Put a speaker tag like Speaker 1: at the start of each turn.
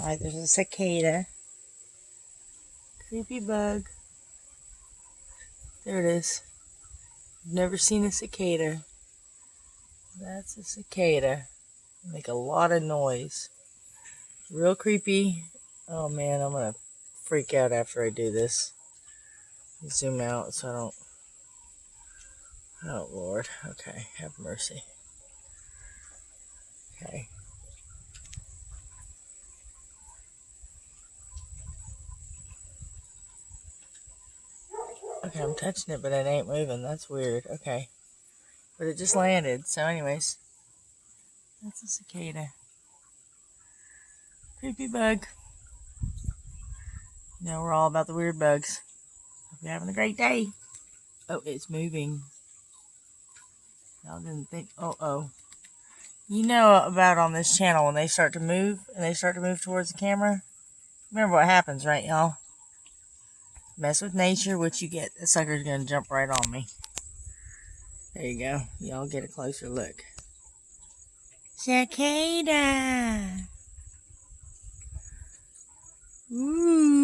Speaker 1: Alright, there's a cicada. Creepy bug. There it is. Never seen a cicada. That's a cicada. Make a lot of noise. Real creepy. Oh man, I'm gonna freak out after I do this. Zoom out so I don't. Oh Lord. Okay, have mercy. Okay. Okay, I'm touching it, but it ain't moving. That's weird. Okay. But it just landed. So anyways, that's a cicada. Creepy bug. Now we're all about the weird bugs. Hope you're having a great day. Oh, it's moving. Y'all didn't think. Oh. You know about on this channel when they start to move and they start to move towards the camera. Remember what happens, right, y'all? Mess with nature, what you get. The sucker's gonna jump right on me. There you go. Y'all get a closer look. Cicada. Ooh.